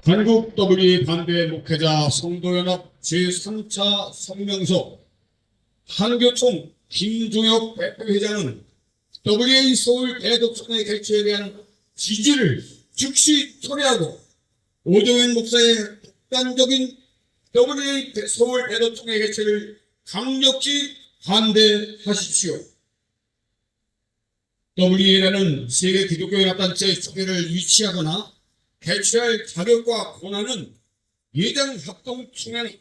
한국 WA 반대 목회자 성도연합 제3차 성명서 한교총 김종혁 대표회장은 WA 서울 대독선의 개최에 대한 지지를 즉시 철회하고 오정현 목사의 극단적인 WA 서울 대독총회 개최를 강력히 반대하십시오. WA라는 세계 기독교연합단체의 총회를 유치하거나 개최할 자격과 권한은 예정협동총회는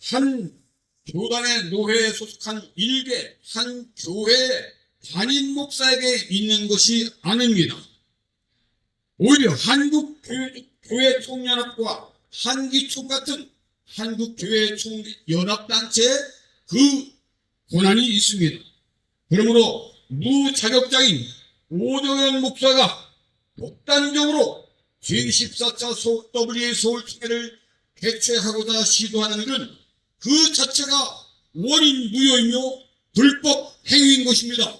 한 교단의 노회에 소속한 일개 한 교회 단임 목사에게 있는 것이 아닙니다. 오히려 한국교회총연합과 한기총 같은 한국교회총연합단체에 그 권한이 있습니다. 그러므로 무자격자인 오정현 목사가 독단적으로 제14차 WA 서울총회를 개최하고자 시도하는 것은 그 자체가 원인 무효이며 불법 행위인 것입니다.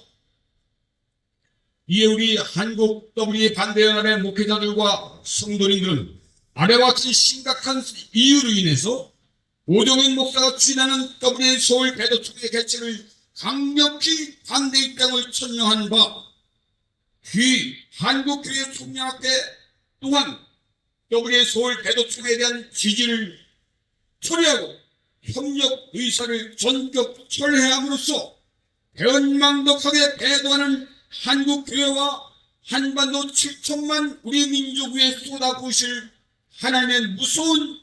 이에 우리 한국 WA 반대연합의 목회자들과 성도님들은 아래와 같은 심각한 이유로 인해서 오정현 목사가 추진하는 WA 서울 대도총회 개최를 강력히 반대 입장을 천명한 바 한국교회 총연합회 또한 WA 서울 대도총회에 대한 지지를 철회하고 협력 의사를 전격 철회함으로써 배은망덕하게 배도하는 한국교회와 한반도 7천만 우리 민족 위에 쏟아부으실 하나님의 무서운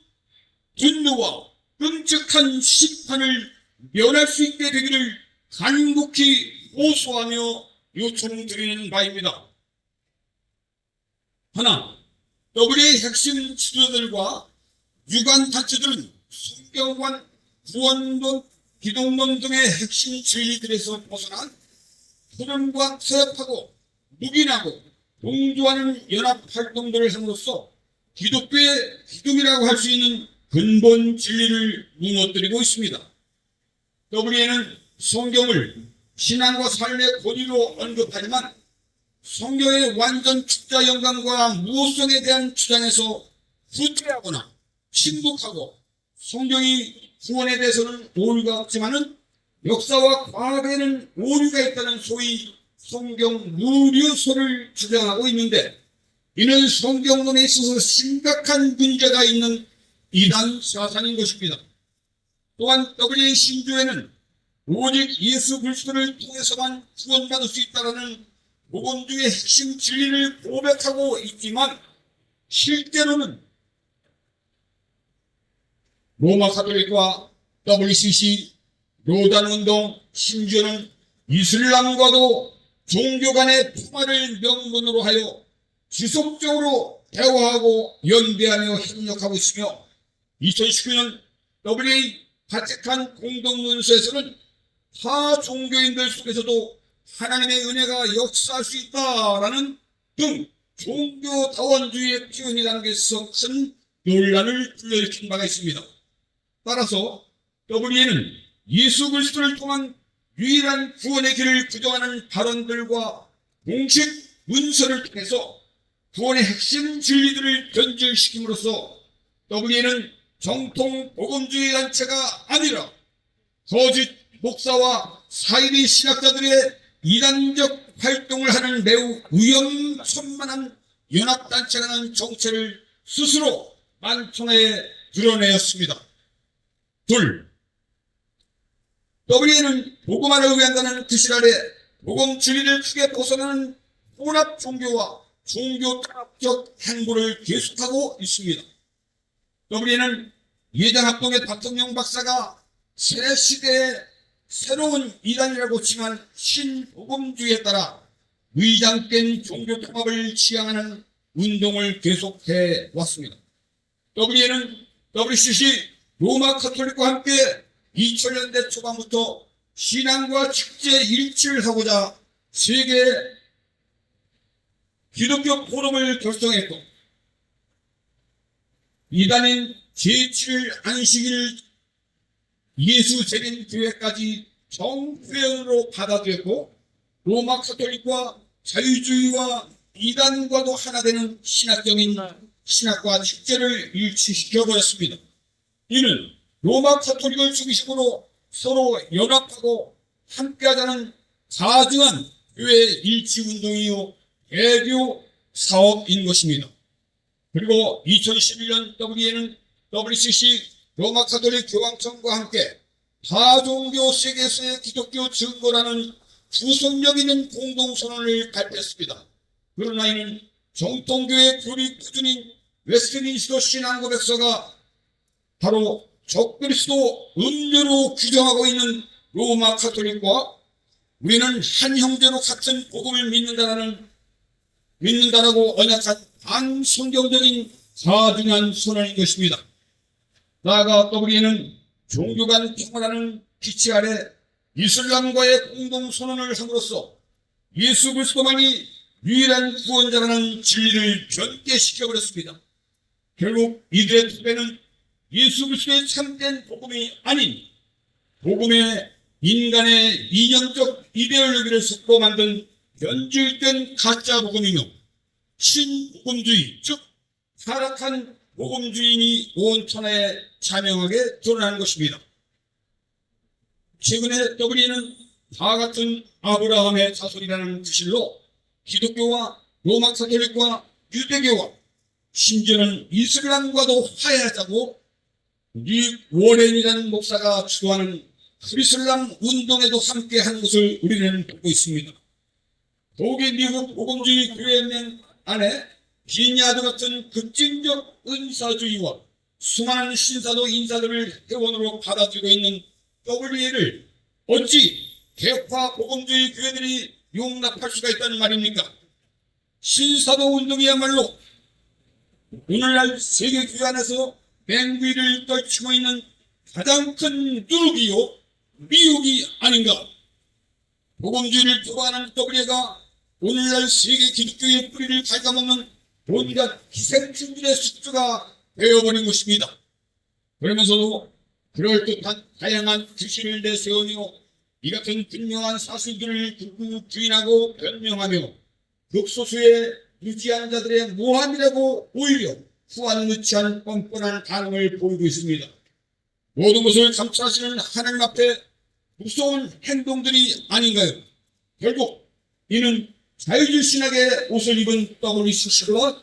분노와 끔찍한 심판을 면할 수 있게 되기를 간곡히 호소하며 요청드리는 바입니다. 하나, WA 핵심 지도자들과 유관단체들은 성경관, 구원론, 기독론 등의 핵심 진리들에서 벗어난 흐름과 타협하고 묵인하고 동조하는 연합활동들을 함으로써 기독교의 기둥이라고 할 수 있는 근본 진리를 무너뜨리고 있습니다. WA는 성경을 신앙과 삶의 권위로 언급하지만 성경의 완전 축자 영광과 무호성에 대한 주장에서 후퇴하거나 침묵하고 성경이 구원에 대해서는 오류가 없지만은 역사와 과거에는 오류가 있다는 소위 성경 무료설을 주장하고 있는데 이는 성경론에 있어서 심각한 문제가 있는 이단 사상인 것입니다. 또한 WA 신조에는 오직 예수 그리스도를 통해서만 구원받을 수 있다는 복음주의 핵심 진리를 고백하고 있지만 실제로는 로마 가톨릭과 WCC, 로단운동, 심지어는 이슬람과도 종교 간의 평화를 명분으로 하여 지속적으로 대화하고 연대하며 협력하고 있으며 2019년 WA 바티칸 공동문서에서는 타 종교인들 속에서도 하나님의 은혜가 역사할 수 있다라는 등 종교다원주의의 표현이 담겨서 큰 논란을 불러일으킨 바가 있습니다. 따라서 WA는 예수 그리스도를 통한 유일한 구원의 길을 부정하는 발언들과 공식 문서를 통해서 구원의 핵심 진리들을 변질시킴으로써 WA는 정통 복음주의 단체가 아니라 거짓 목사와 사이비 신학자들의 이단적 활동을 하는 매우 위험천만한 연합단체라는 정체를 스스로 만천하에 드러내었습니다. 둘, WA는 복음화를 의한다는 뜻이 아래 복음 진리를 크게 벗어나는 혼합 종교와 종교 탄압적 행보를 계속하고 있습니다. WA는 예장합동의 박정영 박사가 새 시대의 새로운 이단이라고 칭한 신복음주의에 따라 위장된 종교 통합을 지향하는 운동을 계속해 왔습니다. WA는 WCC 로마 가톨릭과 함께 2000년대 초반부터 신앙과 축제 일치를 하고자 세계 기독교 포럼을 결성했고 이단인 제7 안식일 예수 재림 교회까지 정회원으로 받아들였고 로마 가톨릭과 자유주의와 이단과도 하나 되는 신학적인 신학과 축제를 일치시켜버렸습니다. 이는 로마 카톨릭을 중심으로 서로 연합하고 함께하자는 가증한 교회 일치운동이요 개교 사업인 것입니다. 그리고 2011년 WCC 로마 카톨릭 교황청과 함께 다종교 세계에서의 기독교 증거라는 구속력 있는 공동선언을 발표했습니다. 그러나 이는 정통교회 교리 구준인 웨스트민스터 신앙고백서가 바로 적그리스도 음료로 규정하고 있는 로마 카톨릭과 우리는 한 형제로 같은 복음을 믿는다라고 언약한 반성경적인 가증한 선언인 것입니다. 나아가 WE는 종교 간 평화라는 기치 아래 이슬람과의 공동선언을 함으로써 예수 그리스도만이 유일한 구원자라는 진리를 변개시켜버렸습니다. 결국 이들의 투배는 예수 그리스도의 참된 복음이 아닌 복음의 인간의 이념적 이데올로기를 섞어 만든 변질된 가짜 복음이며 신복음주의, 즉 타락한 복음주의인이 온 천하에 자명하게 드러나는 것입니다. 최근에 WE는 다와 같은 아브라함의 자손이라는 구실로 기독교와 로마 카톨릭과 유대교와 심지어는 이슬람과도 화해하자고 릭 워렌이라는 목사가 주도하는 프리슬람 운동에도 함께한 것을 우리는 보고 있습니다. 독일 미국 복음주의 교회연맹 안에 비냐드 같은 급진적 은사주의와 수많은 신사도 인사들을 회원으로 받아들이고 있는 WE를 어찌 개파 복음주의 교회들이 용납할 수가 있다는 말입니까? 신사도 운동이야말로 오늘날 세계 교회 안에서 맹비를 떨치고 있는 가장 큰 누룩이요 미혹이 아닌가. 복음주의를 표방하는 WE가 오늘날 세계 기독교의 뿌리를 갉아먹는 온갖 기생충들의 숙주가 되어버린 것입니다. 그러면서도 그럴듯한 다양한 규칙을 내세우며 이 같은 분명한 사실들을 부인하고 변명하며 극소수의 무지한 자들의 모함이라고 오히려 후안무치한 뻔뻔한 반응을 보이고 있습니다. 모든 것을 감찰하시는 하나님 앞에 무서운 행동들이 아닌가요? 결국 이는 자유주의 신학의 옷을 입은 WCC와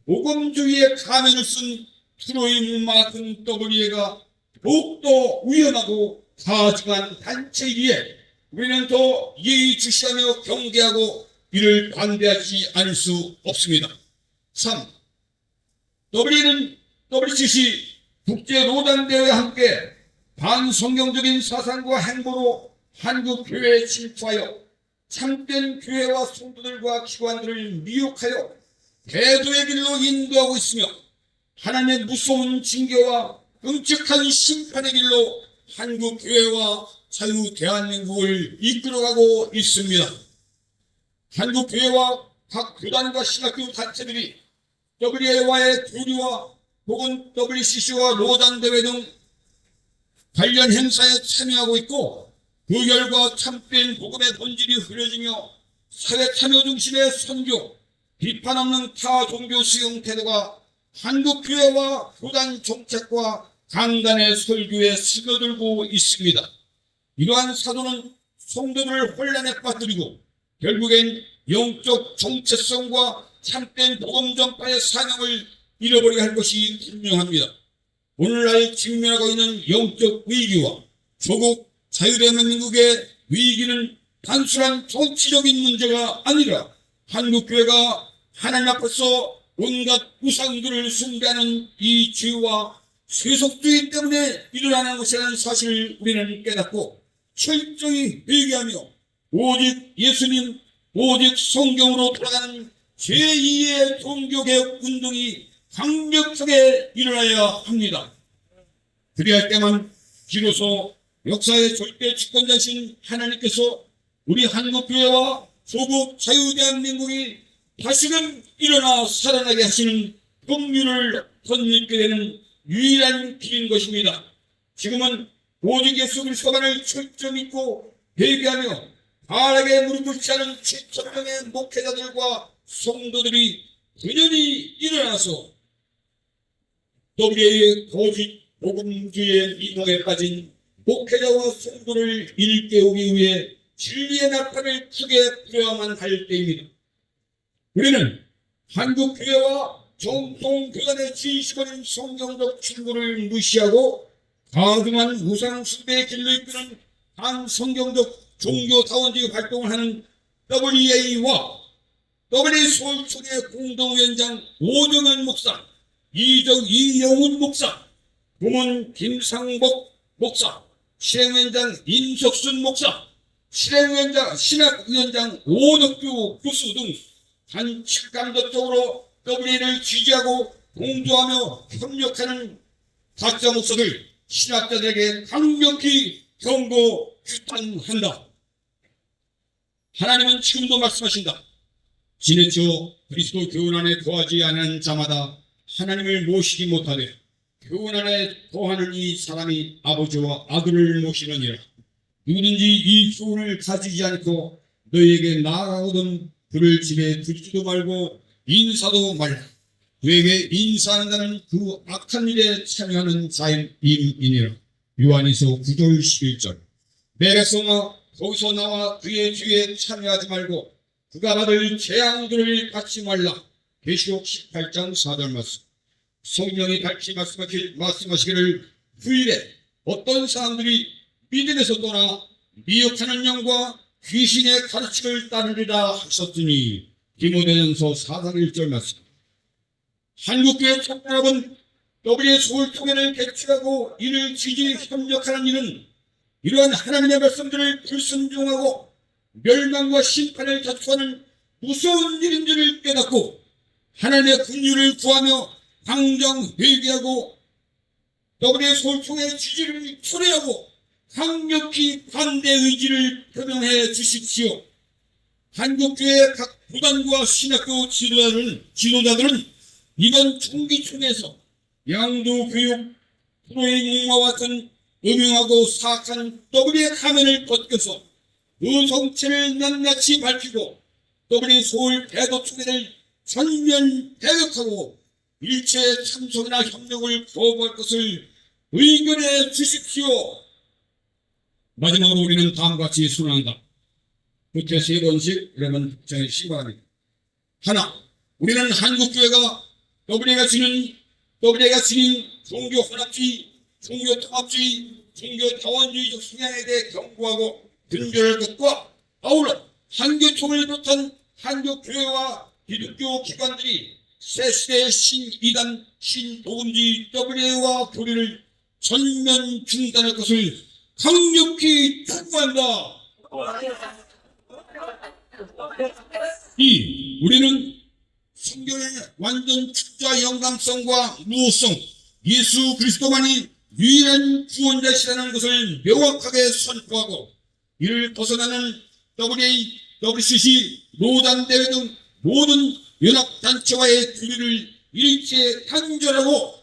복음주의의 가면을 쓴 트로이 문마 같은 WE가 더욱더 위험하고 가증한 단체이기에 우리는 더 예의주시하며 경계하고 이를 반대하지 않을 수 없습니다. 3. WE는 WCC 국제로단대회와 함께 반성경적인 사상과 행보로 한국 교회에 침투하여 참된 교회와 성도들과 기관들을 미혹하여 배도의 길로 인도하고 있으며 하나님의 무서운 징계와 끔찍한 심판의 길로 한국 교회와 자유 대한민국을 이끌어가고 있습니다. 한국 교회와 각 교단과 신학교 단체들이 WE와의 교류와 혹은 WCC와 로단대회 등 관련 행사에 참여하고 있고 그 결과 참된 복음의 본질이 흐려지며 사회 참여 중심의 선교, 비판 없는 타 종교 수용 태도가 한국 교회와 교단 정책과 강단의 설교에 스며들고 있습니다. 이러한 사도는 성도들을 혼란에 빠뜨리고 결국엔 영적 정체성과 참된 복음 전파의 사명을 잃어버리게 할 것이 분명합니다. 오늘날 직면하고 있는 영적 위기와 조국 자유대한민국의 위기는 단순한 정치적인 문제가 아니라 한국교회가 하나님 앞에서 온갖 우상들을 숭배하는 이 죄와 세속주의 때문에 일어나는 것이라는 사실을 우리는 깨닫고 철저히 회개하며 오직 예수님, 오직 성경으로 돌아가는 제2의 종교개혁 운동이 강력하게 일어나야 합니다. 그리할 때만 비로소 역사의 절대 주권자신 하나님께서 우리 한국교회와 조국 자유대한민국이 다시금 일어나 살아나게 하시는 긍휼을 덧입게 되는 유일한 길인 것입니다. 지금은 오직 예수 그리스도만을 철저히 믿고 회개하며 바르게 무릎 꿇지 않은 7,000명의 목회자들과 성도들이 그년히 일어나서 WA의 거짓 복음주의 이동에 빠진 목회자와 성도를 일깨우기 위해 진리의 나팔을 크게 불어야만 할 때입니다. 우리는 한국교회와 정통교단의 지식어린 성경적 충고를 무시하고 가증한 우상숭배의 길로 이끄는 반성경적 종교다원주의 활동을 하는 WA와 WA 서울총회 공동위원장 오정현 목사, 이영훈 목사, 부문 김상복 목사, 실행위원장 임석순 목사, 신학위원장 오덕규 교수 등 단칠감독적으로 WA를 지지하고 공조하며 협력하는 각자 목사들, 신학자들에게 강력히 경고 규탄한다. 하나님은 지금도 말씀하신다. 지내쳐 그리스도 교훈 안에 거하지 않은 자마다 하나님을 모시지 못하되 교훈 안에 거하는 이 사람이 아버지와 아들을 모시느니라. 누구든지 이 교훈을 가지지 않고 너에게 나아가거든 그를 집에 두지도 말고 인사도 말라. 그에게 인사하는 자는 그 악한 일에 참여하는 자임이니라. 요한에서 9절 11절. 내 백성아 거기서 나와 그의 뒤에 참여하지 말고 그가 받을 재앙들을 받지 말라. 계시록 18장 4절 말씀. 성령이 밝히 말씀하시기를 후일에 어떤 사람들이 믿음에서 떠나 미혹하는 영과 귀신의 가르침을 따르리라 하셨으니 디모데전서 4장 1절 말씀. 한국교회 총연합은 WA 서울총회를 개최하고 이를 지지 협력하는 일은 이러한 하나님의 말씀들을 불순종하고 멸망과 심판을 자초하는 무서운 일인 줄을 깨닫고 하나님의 긍휼을 구하며 당장 회개하고 WA 서울총회의 지지를 초래하고 강력히 반대 의지를 표명해 주십시오. 한국교회 각 부단과 신학교 지도자들은 이번 중기총회에서 양도교육 프로의 목마와 같은 음흉하고 사악한 WA 가면을 벗겨서 의성체를 낱낱이 밝히고 WA 서울 대도총회를 전면 배격하고 일체 참석이나 협력을 거부할 것을 의견해 주십시오. 마지막으로 우리는 다음과 같이 순환한다. 그때 3번씩 이러면 국장의 시간입니다. 하나, 우리는 한국교회가 WA가 지닌 종교혼합주의, 종교통합주의, 종교다원주의적 성향에 대해 경고하고 근절할 것과 아울러 한교총을 비롯한 한국교회와 기독교 기관들이 새시대의 신이단, 신복음주의 WA와 교리를 전면 중단할 것을 강력히 촉구한다. 2. 우리는 성경의 완전 축자 영감성과 무호성, 예수 그리스도만이 유일한 구원자시라는 것을 명확하게 선포하고 이를 벗어나는 WA, WCC, 노단대회 등 모든 연합단체와의 교리를 일체 단절하고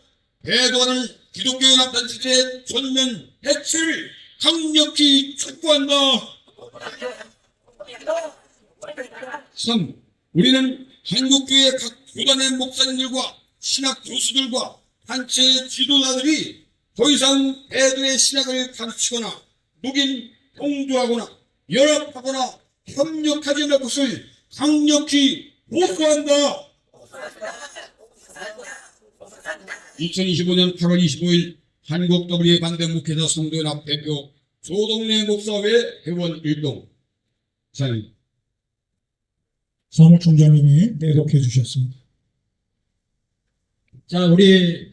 배도하는 기독교연합단체들의 전면 해체를 강력히 촉구한다. 3. 우리는 한국교회 각 교단의 목사님들과 신학 교수들과 단체 지도자들이 더 이상 배도의 신학을 가르치거나 묵인, 공조하거나 연합하거나 협력하지 않을 것을 강력히 보수한다. 2025년 8월 25일 한국 WA 반대 목회자 성도연합 대표 조동래 목사회 회원 일동. 사무총장님이 내독해 주셨습니다. 자, 우리